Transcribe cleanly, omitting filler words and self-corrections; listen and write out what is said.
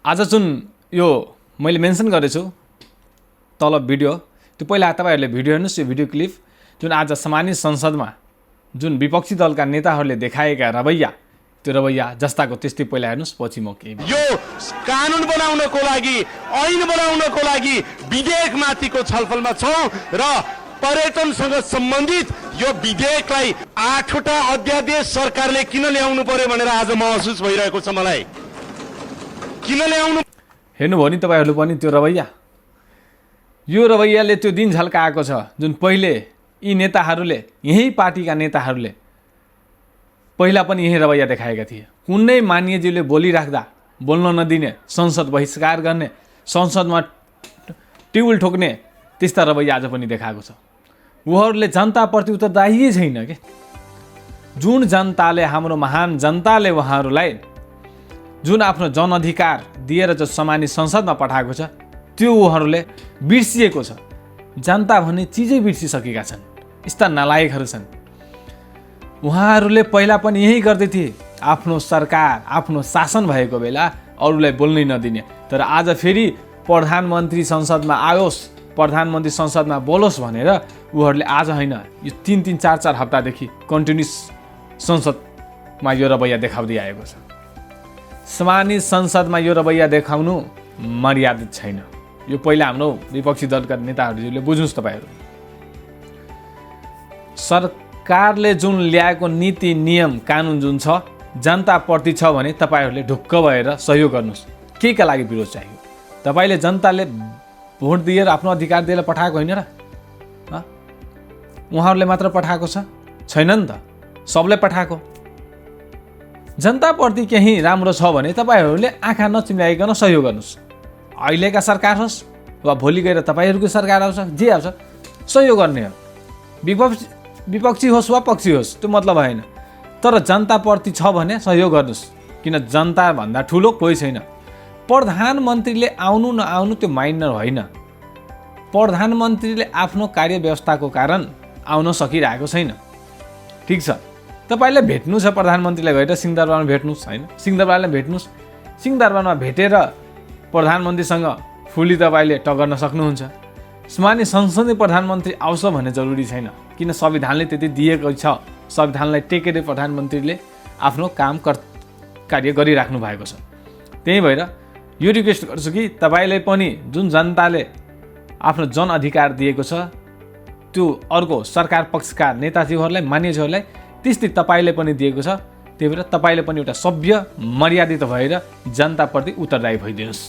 आज जुन यो मैले मेन्सन गरेछु तल भिडियो त्यो पहिला तपाईहरुले भिडियो हेर्नुस्। यो भिडियो क्लिप जुन आज सामान्य संसदमा जुन विपक्षी दलका नेताहरूले देखाएका रवैया, त्यो रवैया जस्ताको त्यस्तै पहिला हेर्नुस्, पछि म के यो कानुन बनाउनको लागि, ऐन बनाउनको लागि विधेयकमाथिको छलफलमा छौं र पर्यटनसँग सम्बन्धित यो विधेयकलाई 8वटा अध्यादेश सरकारले किन ल्याउनु पर्यो भनेर आज महसुस भइरहेको छ मलाई। किन ल्याउनु हेर्नुभयो नि तपाईहरुले पनि त्यो रवैया। यो रवैयाले त्यो दिन झल्काएको छ जुन पहिले यी नेताहरूले, यही पार्टीका नेताहरूले पहिला पनि यही रवैया देखाएका थिए। कुनै माननीयज्यूले बोलिराख्दा बोल्न नदिने, संसद बहिष्कार गर्ने, संसदमा टिउल ठोक्ने त्यस्ता रवैया आज पनि देखाएको छ। उहाँहरूले जनताप्रति उत्तरदायी छैन के। जुन जनताले, हाम्रो महान जनताले उहाँहरूलाई जुन आफ्नो जनअधिकार दिएर जो सामान्य संसदमा पठाएको छ त्यो उहाँहरूले बिर्सिएको छ। जनता भन्ने चिजै बिर्सिसकेका छन्। यस्ता नालायकहरू छन्। उहाँहरूले पहिला पनि यही गर्दै थिए। आफ्नो सरकार, आफ्नो शासन भएको बेला अरूलाई बोल्नै नदिने। तर आज फेरि प्रधानमन्त्री संसदमा आओस्, प्रधानमन्त्री संसदमा बोलोस् भनेर उहाँहरूले आज होइन, यो 3-3, 4-4 हप्तादेखि कन्टिन्युस संसदमा यो रवैया देखाउँदै आएको छ। सामान्य संसदमा यो रवैया देखाउनु मर्यादित छैन। यो पहिला हाम्रो विपक्षी दलका नेताहरूले बुझ्नुस्। तपाईहरु सरकारले जुन ल्याएको नीति नियम कानुन जुन छ जनताप्रति छ भने तपाईहरुले ढुक्क भएर सहयोग गर्नुस्। केका लागि विरोध चाहियो? तपाईले जनताले भोट दिएर आफ्नो अधिकार दिएर पठाएको होइन र? उहाँहरूले मात्र पठाएको छैन नि त, सबले पठाएको। जनताप्रति केही राम्रो छ भने तपाईहरुले आँखा नचिम्ल्याइकन सहयोग गर्नुस्। अहिलेका सरकार होस् वा भोलि गएर तपाईहरुको सरकार आउँछ, जे आउँछ सहयोग गर्ने हो। विपक्षी होस् वा पक्षी होस् त्यो मतलब भएन। तर जनताप्रति छ भने सहयोग गर्नुस्। किन जनता भन्दा ठुलो कोही छैन। प्रधानमन्त्रीले आउनु नआउनु त्यो माइनर होइन। प्रधानमन्त्रीले आफ्नो कार्यव्यवस्थाको कारण आउन सकिरहेको छैन। ठीक छ, तपाईले भेट्नु छ प्रधानमन्त्रीलाई गएर सिंहदरबारमा भेट्नुस् हैन? सिंहदरबारलाई भेट्नुस्। सिंहदरबारमा भेटेर प्रधानमन्त्रीसँग फुली तपाईले टगर्न सक्नुहुन्छ। सामान्य संसदीय प्रधानमन्त्री आउँछ भन्ने जरुरी छैन। किन संविधानले त्यति दिएको छ। संविधानलाई टेकेर प्रधानमन्त्रीले आफ्नो कार्य गरिराख्नु भएको छ। त्यही भएर यो रिक्वेस्ट गर्छु कि तपाईले पनि जुन जनताले आफ्नो जनअधिकार दिएको छ त्यो अर्को सरकार पक्षका नेताजीहरूलाई, मान्यज्यूहरूलाई त्यस्तै तपाईले पनि दिएको छ। त्यही भएर तपाईले पनि एउटा सभ्य, मर्यादित भएर जनताप्रति उत्तरदायी भइदिनुस्।